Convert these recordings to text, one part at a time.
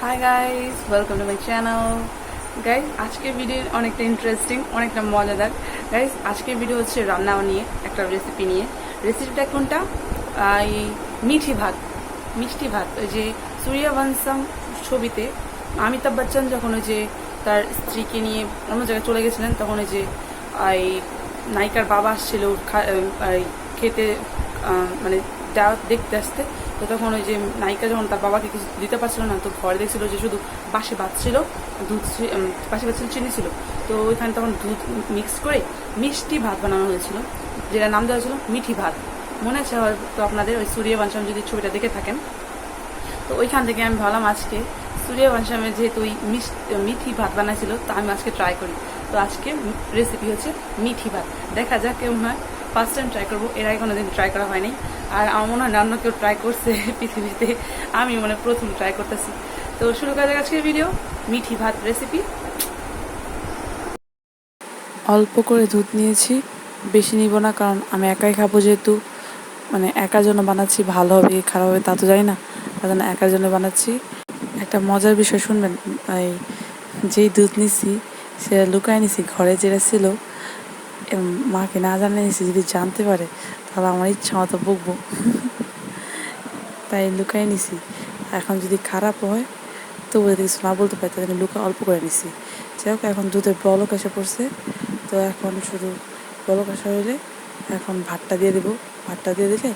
Hi guys, welcome to my channel. Guys, আজকের video অনেকটা interesting, অনেকটা মজাদার। গাইস, আজকের ভিডিও হচ্ছে রান্না নিয়ে, একটা রেসিপি নিয়ে। রেসিপিটা কোনটা? এই মিষ্টি ভাত। ওই যে সূর্যবংশম ছবিতে অমিতাভ বচ্চন যখন ওই যে তার স্ত্রীকে নিয়ে অন্য জায়গায় চলে গেছিলেন, তখন ওই যে এই নায়িকার বাবা আসছিল খেতে, মানে দেখতে আসতে। তো তখন ওই যে নায়িকা যখন তার বাবাকে কিছু দিতে পারছিল না, তো ঘরে দেখছিল যে শুধু বাসি ভাত ছিল, বাসি ভাত ছিল, চিনি ছিল। তো ওইখানে তখন দুধ মিক্স করে মিষ্টি ভাত বানানো হয়েছিল, যেটা নাম দেওয়া ছিল মিঠি ভাত। মনে আছে হয়তো আপনাদের, ওই সূর্যবংশম যদি ছবিটা দেখে থাকেন। তো ওইখান থেকে আমি ভাবলাম আজকে সূর্যবংশমের যেহেতু ওই মিঠি ভাত বানাইছিল, তো আমি আজকে ট্রাই করি। তো আজকে রেসিপি হচ্ছে মিঠি ভাত। দেখা যাক কেমন হয়। ফার্স্ট টাইম ট্রাই করবো, এর আগে কোনোদিন ট্রাই করা হয়নি। আর আমার মনে হয় অন্য কেউ ট্রাই করছে পৃথিবীতে, আমি প্রথম ট্রাই করতেছি। তো শুরু করা যাক আজকের ভিডিও, মিঠি ভাত রেসিপি। অল্প করে দুধ নিয়েছি, বেশি নিব না, কারণ আমি একাই খাবো যেহেতু। একার জন্য বানাচ্ছি, ভালো হবে কি খারাপ হবে তা তো জানি না, তার জন্য একার জন্য বানাচ্ছি। একটা মজার বিষয় শুনবেন, এই যেই দুধ নিছি সেটা লুকায় নিছি ঘরে, যেটা ছিল মাকে না জানিয়ে নিছি। যদি জানতে পারে তাহলে আমার ইচ্ছা মতো বকবো, তাই লুকায় নিছি। এখন যদি খারাপ হয় তো বলে কিছু না বলতে পারি, তাই জন্য অল্প করে নিছি। যাই হোক, এখন দুধের বলক এসে পড়ছে। তো এখন শুধু বলক আসা হইলে এখন ভাতটা দিয়ে দেবো। ভাতটা দিয়ে দিলে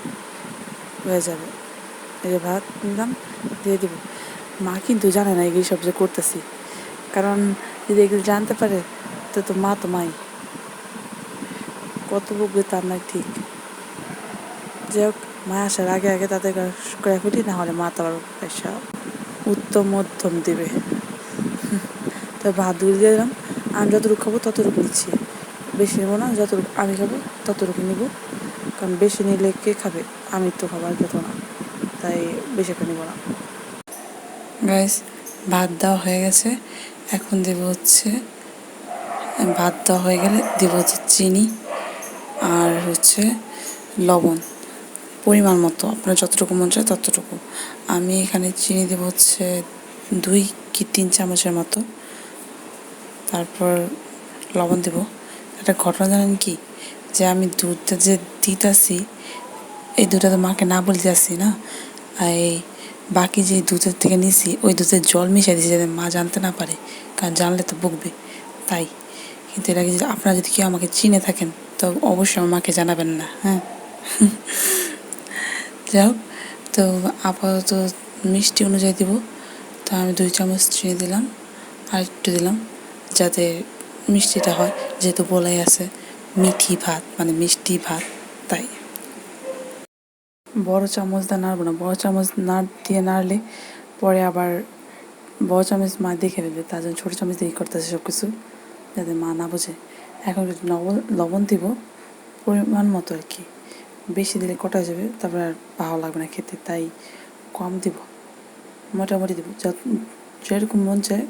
হয়ে যাবে। এই যে ভাত নিলাম, দিয়ে দিব। মা কিন্তু জানে না এগুলি সব যে করতেছি, কারণ যদি এগুলো জানতে পারে তো মা তো মাই, কত বকবে তার নয় ঠিক। যাই হোক, মা আসার আগে আগে তাদের করে ফুটি, না হলে মা তো আবার পয়সা উত্তম মধ্যম দিবে। তো ভাত দিয়ে দিলাম। আমি যতটুকু খাবো ততটুকু নিচ্ছি, বেশি নেবো না। যতটুকু আমি খাবো ততটুকু নিব, কারণ বেশি নিলে কে খাবে? আমি তো খাবার খেতো না, তাই বেশি একটা নিব না। গাইস, ভাত দেওয়া হয়ে গেছে। এখন দেব হচ্ছে, ভাত দেওয়া হয়ে গেলে দেব হচ্ছে চিনি আর হচ্ছে লবণ, পরিমাণ মতো, আপনার যতটুকু মন চায় ততটুকু। আমি এখানে চিনি দেব হচ্ছে 2 কি 3 চামচের মতো। তারপর লবণ দেব। একটা ঘটনা জানেন কি, যে আমি দুধটা যে দিতেছি, এই দুধটা তো মাকে না বলতে আসছি না, এই বাকি যে দুধের থেকে নিছি ওই দুধের জল মিশিয়ে দিয়েছি, যাতে মা জানতে না পারে, কারণ জানলে তো বকবে। তাই কিন্তু এর আগে যদি আপনারা যদি কেউ আমাকে চিনে থাকেন তো অবশ্যই আমার মাকে জানাবেন না, হ্যাঁ। যাই হোক, তো আপাতত মিষ্টি অনুযায়ী দিব। তো আমি 2 চামচ চিনি দিলাম, আর একটু দিলাম যাতে মিষ্টিটা হয়, যেহেতু বলাই আছে মিঠি ভাত মানে মিষ্টি ভাত, তাই। বড় চামচ দিয়ে নাড়বো না, বড় চামচ দিয়ে নাড়লে পরে আবার বড় চামচ মা দেখে ফেলবে, তার জন্য ছোটো চামচ দিয়ে করতেছে সব কিছু, যাতে মা না বোঝে। এখন একটু লবণ দিব পরিমাণ মতো আর কি, বেশি দিলে কটা যাবে, তারপর আর ভালো লাগবে না খেতে, তাই কম দিব, মোটামুটি দিব। যেরকম মন চায়,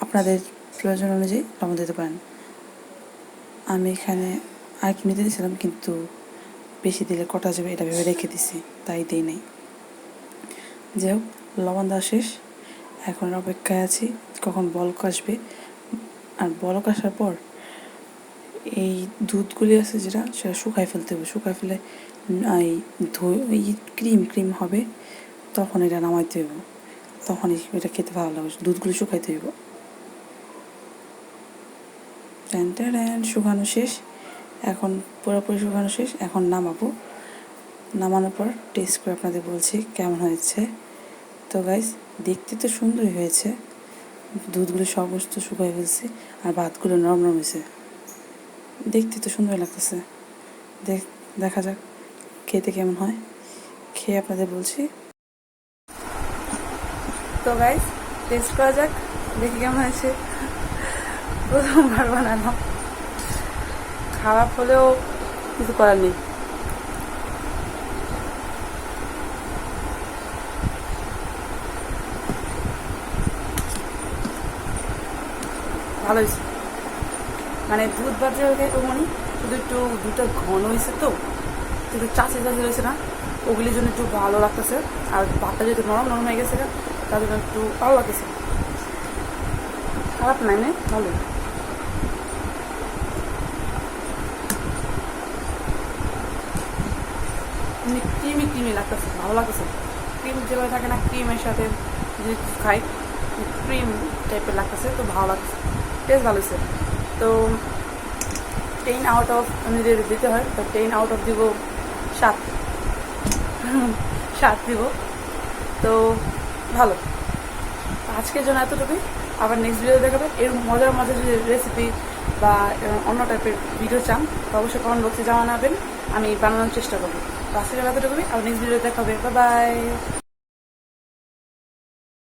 আপনাদের প্রয়োজন অনুযায়ী লবণ দিতে পারেন। আমি এখানে আর একটু নিতে দিয়েছিলাম, কিন্তু বেশি দিলে কটা যাবে এটা ভেবে রেখে দিছি, তাই দিই নাই। যাই হোক, লবণ দেওয়া শেষ। এখন অপেক্ষায় আছি কখন বলক আসবে। আর বলক আসার পর এই দুধগুলি আছে যেটা, সেটা শুকাই ফেলতে হবে। শুকাই ফেলে এই ক্রিম হবে, তখন এটা নামাইতে হইব, তখনই এটা খেতে ভালো লাগবে। দুধগুলো শুকাইতে হইব। শুকানো শেষ, এখন পুরোপুরি শুকানো শেষ। এখন নামানোর পর টেস্ট করে আপনাদের বলছি কেমন হয়েছে। তো গাইস, দেখতে তো সুন্দরই হয়েছে, দুধগুলো সমস্ত শুকাই ফেলছে আর ভাতগুলো নরম নরম হয়েছে, দেখতে তো সুন্দর লাগতেছে। দেখা যাক খেতে কেমন হয়, খেয়ে আপনাদের বলছি। তো গাইস, টেস্ট করা যাক, দেখি কেমন হয়েছে। প্রথমবার বানানো, খারাপ হলেও কিছু করার নেই। ভালো হয়েছে, দুধ ভাতের ওমনি, শুধু একটু দুধটা ঘন হয়েছে, তো একটু চাচি রয়েছে না, ওগুলির জন্য একটু ভালো লাগতেছে। আর ভাতটা যেহেতু নরম নরম হয়ে গেছে, তার জন্য একটু ভালো লাগতেছে, খারাপ নাই না, ভালোই। ক্রিমি ক্রিমি লাগতেছে, ভালো লাগতেছে। ক্রিম যেভাবে থাকে না, ক্রিমের সাথে যদি খাই ক্রিম টাইপের লাগতেছে, তো ভালো লাগছে, টেস্ট ভালো হয়েছে। তো 10 আউট অফ আমি যদি দিতে হয় তো 10 আউট অফ দিব 7 7 দিব। তো ভালো, আজকের জন্য এতটুকুই। আবার নেক্সট ভিডিও দেখাবে এর মজার মজার যদি রেসিপি বা অন্য টাইপের ভিডিও চান তো অবশ্যই কমেন্ট বক্সে জানাবেন, আমি বানানোর চেষ্টা করবো। তো আজকের এতটুকুই, আবার নেক্সট ভিডিও দেখাবে। Bye bye.